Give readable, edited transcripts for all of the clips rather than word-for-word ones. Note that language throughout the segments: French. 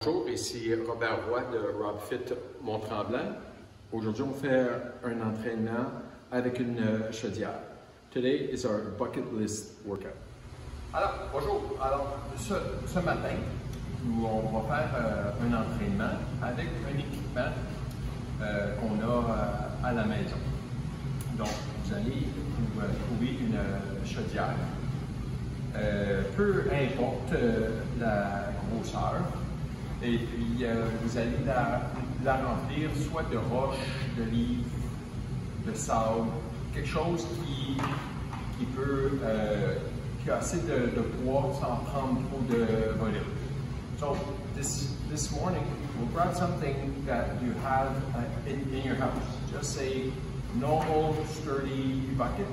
Bonjour, ici Robert Roy de RobFit Mont-Tremblant. Aujourd'hui, on fait un entraînement avec une chaudière. Today is our bucket list workout. Alors, bonjour. Alors, ce matin, on va faire un entraînement avec un équipement qu'on a à la maison. Donc, vous allez trouver une chaudière. Peu importe la grosseur. Et puis, vous allez la remplir soit de roches, de livres, de sable, quelque chose qui a assez de poids sans prendre trop de volume. So, this morning, we'll grab something that you have in your house. Just a normal, sturdy bucket,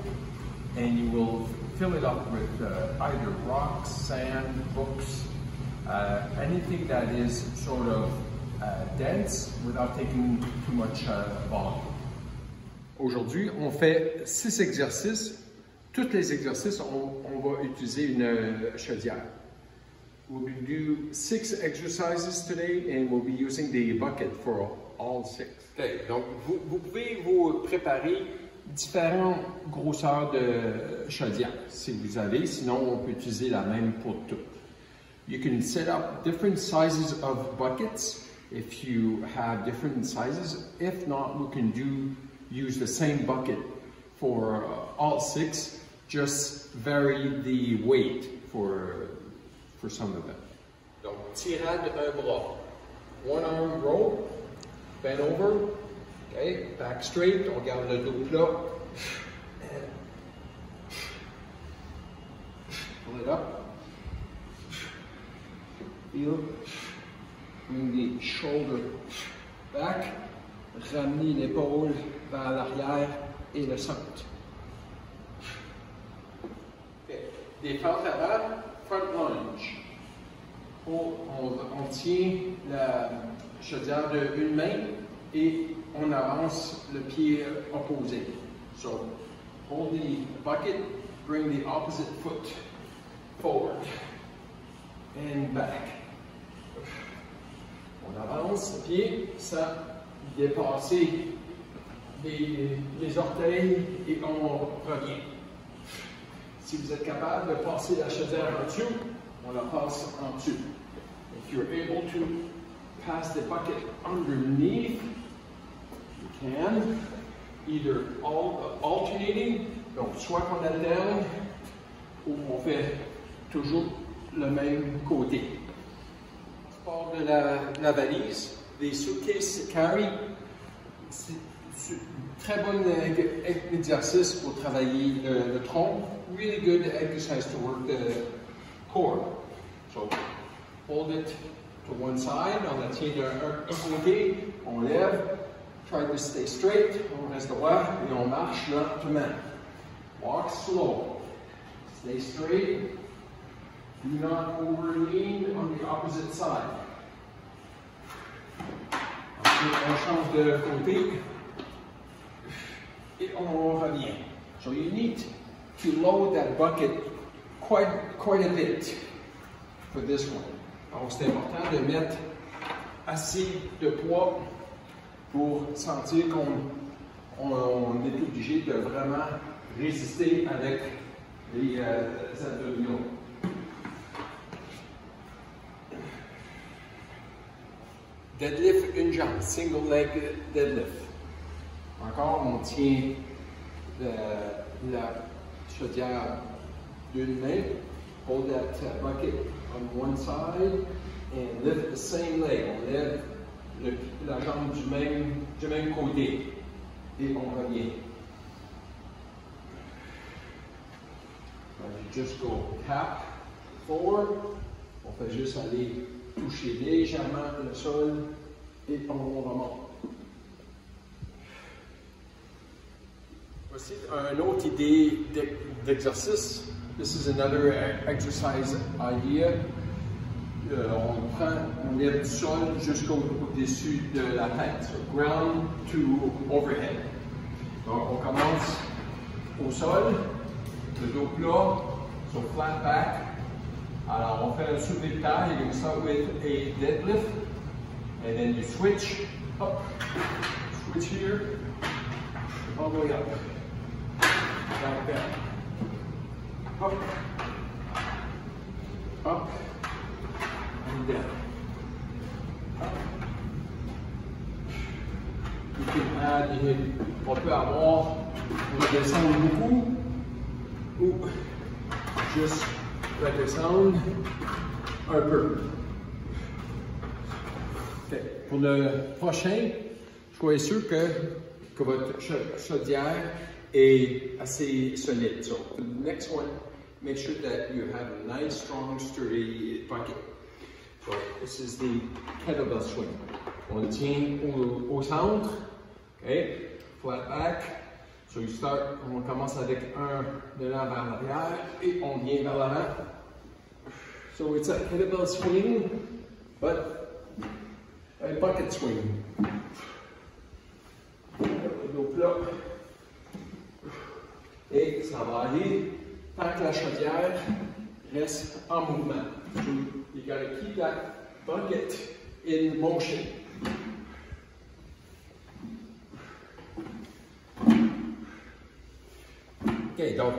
and you will fill it up with either rocks, sand, books, anything that is sort of dense without taking too much volume. Aujourd'hui, on fait 6 exercices. Tous les exercices, on va utiliser une chaudière. We'll do 6 exercises today and we'll be using the bucket for all 6. Okay, donc vous pouvez vous préparer différentes grosseurs de chaudière si vous avez, sinon on peut utiliser la même pour tout. You can set up different sizes of buckets if you have different sizes. If not, we can use the same bucket for all 6, just vary the weight for some of them. Donc, tirade un bras. One arm row, bend over, okay, back straight, on garde le dos plat. Pull it up. Feel, bring the shoulder back, ramener l'épaule vers l'arrière et le centre. Okay. Des fentes avant, front lunge. On tient la chaudière d'une main et on avance le pied opposé. So, hold the bucket, bring the opposite foot forward and back. On avance le pied sans dépasser les orteils et on revient. Si vous êtes capable de passer la chaudière en dessous, on la passe en dessous. If you're able to pass the bucket underneath, you can, either alternating, donc soit qu'on alterne ou on fait toujours le même côté. Sport de la valise, des suitcases carry, c'est très bon exercice pour travailler le tronc. Really good exercise to work the core. So hold it to one side, on la tient d'un côté, on lève, try to stay straight, on reste droit et on marche lentement. Walk slow, stay straight. Do not over-lean on the opposite side. Ensuite, on change de côté et on revient. So you need to load that bucket quite a bit for this one. Donc c'est important de mettre assez de poids pour sentir qu'on est obligé de vraiment résister avec les abdominaux. Deadlift une jambe, single leg deadlift. Encore, on tient la chaudière d'une main, hold that bucket on one side, and lift the same leg. On lève la jambe du même côté, et on revient. You just go tap forward, on fait juste aller toucher légèrement le sol et on remonte. Voici une autre idée d'exercice. This is another exercise idea. On lève du sol jusqu'au-dessus de la tête. So ground to overhead. Donc on commence au sol, le dos plat, so flat back, Alors, on fait un soulevé de taille. You're going to start with a deadlift, and then you switch up, switch here, all the way up, like that. Up, up, and down. Up. You can add, on peut avoir, on va descendre beaucoup, ou juste redescendre un peu. Okay. Pour le prochain, soyez sûr que votre chaudière est assez solide. So for the next one, make sure that you have a nice, strong, sturdy bucket. So this is the kettlebell swing. On tient au centre, okay, flat back. So you start, on commence avec un de l'avant vers l'arrière et on vient vers l'avant. So it's a kettlebell swing, but a bucket swing. Le dos plat. Et ça va aller tant que la chaudière reste en mouvement. So you gotta keep that bucket in motion. OK, donc,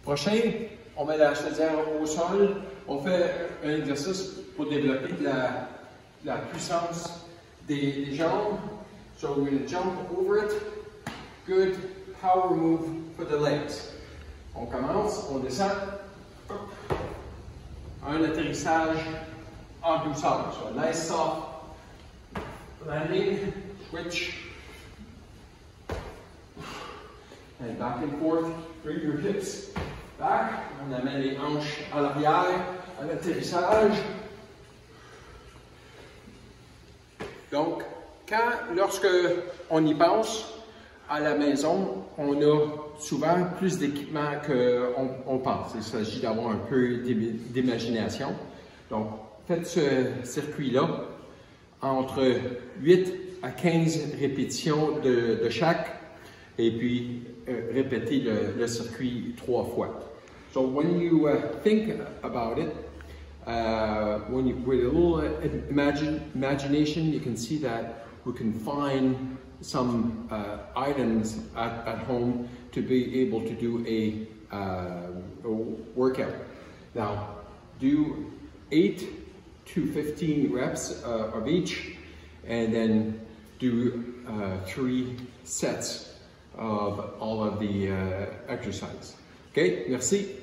prochain, on met la chaudière au sol. On fait un exercice pour développer la puissance des jambes. So we're going to jump over it. Good power move for the legs. On commence, on descend. Un atterrissage en douceur. So a nice soft landing, switch. And back and forth, bring your hips back. On amène les hanches à l'arrière, un atterrissage. Donc, lorsque on y pense, à la maison, on a souvent plus d'équipement qu'on pense. Il s'agit d'avoir un peu d'imagination. Donc, faites ce circuit-là entre 8 à 15 répétitions de chaque. Et puis, répétez le circuit 3 fois. So when you think about it, with a little imagination, you can see that we can find some items at home to be able to do a workout. Now, do 8 to 15 reps of each, and then do 3 sets of all of the exercise. Okay, merci.